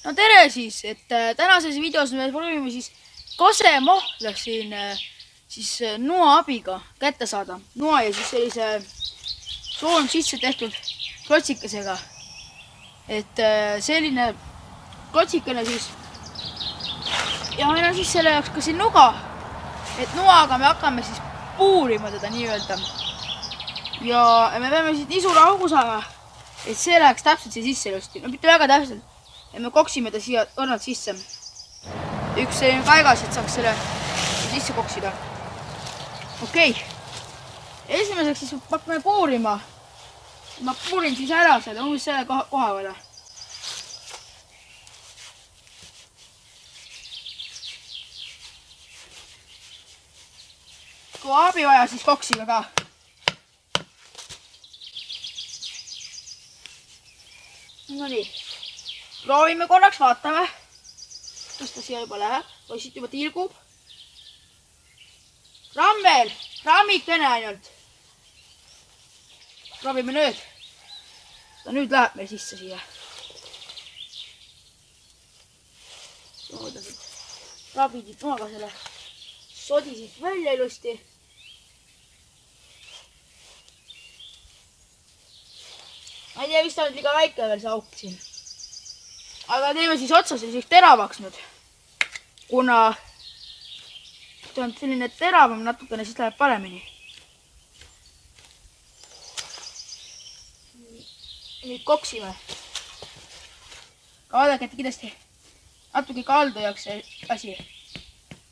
No tere siis, et tänases videos me proovime siis kasemahla siin noa abiga kätte saada. Noa ja siis sellise soon sisse tehtud klotsikesega. Et selline klotsikene siis. Ja meil on siis selle jaoks ka siin nuga. Et noaga me hakkame siis puurima teda nii-öelda. Ja me peame siit nii suure augu saama, et see läheks täpselt siia sisse ilusti. No mitte väga täpselt. Ja me koksime ta siia õrnalt sisse. Üks selline kaigas, et saaks selle sisse koksida. Okei. Esimeseks siis hakkame puurima. Ma puurin siis ära selle, umbes selle koha peale. Kui abi vaja, siis koksime ka. No nii. Proovime korraks, vaatame. Kas ta siia juba läheb või siit juba tilgub. Ramm veel, rammikene ainult. Proovime nüüd. Ta nüüd läheb meil sisse siia. Rabidid noaga selle sodi siit välja ilusti. Ma ei tea, vist on liiga väike veel see auk siin. Aga teeme siis otsa selliseks teravaks nüüd. Kuna see on selline teravam natukene, siis läheb paremini. Nüüd koksime. Vaadake, et kindlasti natuke kaldu jääks see asi.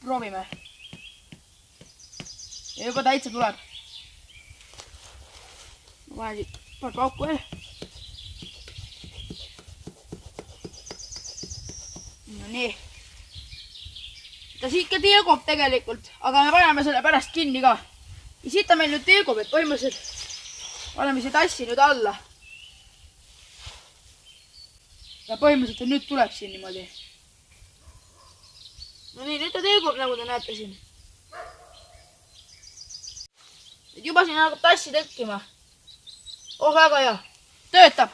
Proovime. Ja juba täitsa tuleb. Ma panen siit paar pauku veel. No nii. Ta siit ka tilgub tegelikult, aga me paneme selle pärast kinni ka. Ja siit ta meil nüüd tilgub, et põhimõtteliselt paneme see tassi nüüd alla. Ja põhimõtteliselt nüüd tuleb siin niimoodi. No nii, nüüd ta tilgub, nagu te näete siin. Et juba siin hakkab tassi tekkima. Oh, väga hea. Töötab.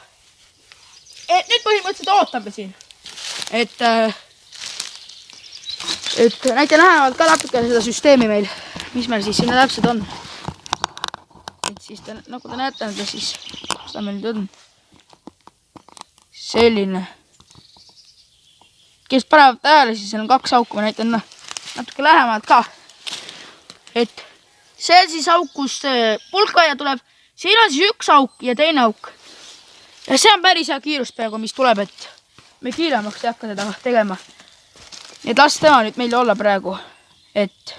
Et nüüd põhimõtteliselt ootame siin. Et näite lähemalt ka natuke seda süsteemi meil, mis meil siis sinna täpselt on. Et siis nagu te näete, siis seda meil nüüd on selline. Kes panevad tähele, siis on 2 auku, ma näitan natuke lähemalt ka. Et see on siis auk, kus pulkaia tuleb. Siin on siis 1 auk ja teine auk. Ja see on päris hea kiirus peaaegu, mis tuleb, et me kiiremaks ei hakka seda tegema. Et las tema nüüd meil olla praegu. Et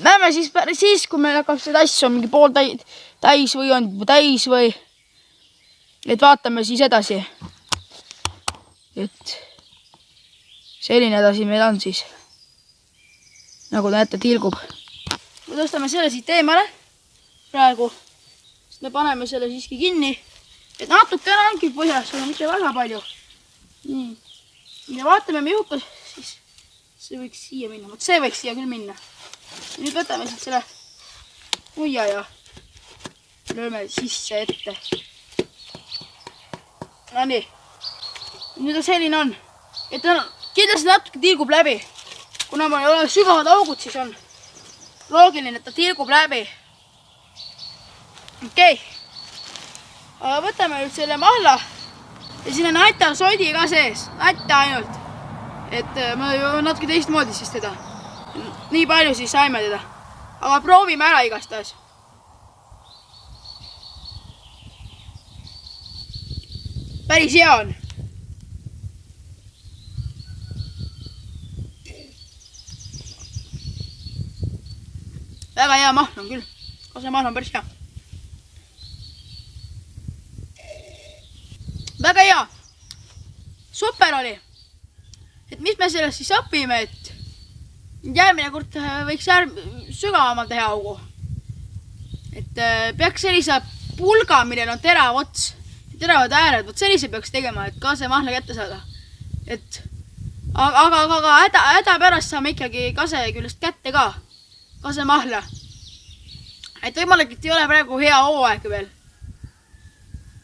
näeme siis, kui meil hakkab see tass on mingi pool täis või on täis või. Et vaatame siis edasi. Et selline edasi meil on siis. Nagu te näete, tilgub. Me tõstame selle siit eemale praegu. Sest me paneme selle siiski kinni. Et natukene ongi põhjas, aga mitte väga palju. Nii. Ja vaatame, mihukas siis. See võiks siia minna. Võt see võiks siia küll minna. Ja nüüd võtame siit selle muia ja lööme sisse ette. No nii. Nüüd ta selline on. Et ta kindlasti natuke tilgub läbi. Kuna mul ei ole sügavad augud, siis on loogiline, et ta tilgub läbi. Okei. Aga võtame nüüd selle mahla. Ja siin on nata sodi ka sees. Nata ainult. Et ma ju natuke teistmoodi siis teda. Nii palju siis saime teda. Aga proovime ära igastahes. Päris hea on. Väga hea mahl on küll. Kasemahl on päris hea. Väga hea. Super oli. Et mis me sellest siis õpime, et järgmine kord võiks sügavamalt teha augu. Et peaks sellise pulga, millel on terav ots, teravad ääred, võt sellise peaks tegema, et kasemahla kätte saada. Et aga häda pärast saame ikkagi kase küljest kätte ka, kasemahla. Et võimalik, et ei ole praegu hea hooaeg veel.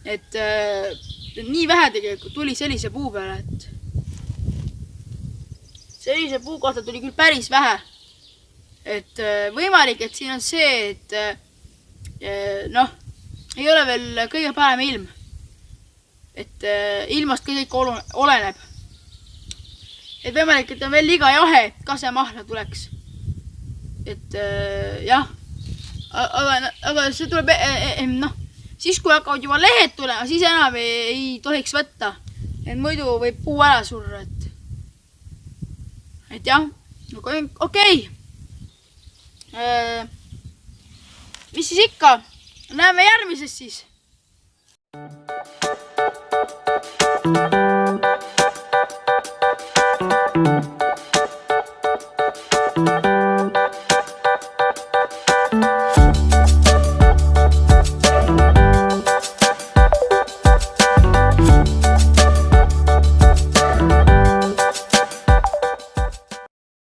Et nii vähe tegelikult tuli sellise puu peale, et sellise puu kohta tuli küll päris vähe. Et võimalik, et siin on see, et noh, ei ole veel kõige parem ilm. Et ilmast kõik oleneb. Et võimalik, et on veel liiga jahe, et kasemahla tuleks. Et jah, aga see tuleb, noh, siis kui hakkavad juba lehed tulema, siis enam ei tohiks võtta. Et muidu võib puu ära surra, et jah, okei. Mis siis ikka? Näeme järgmises siis. Thank you.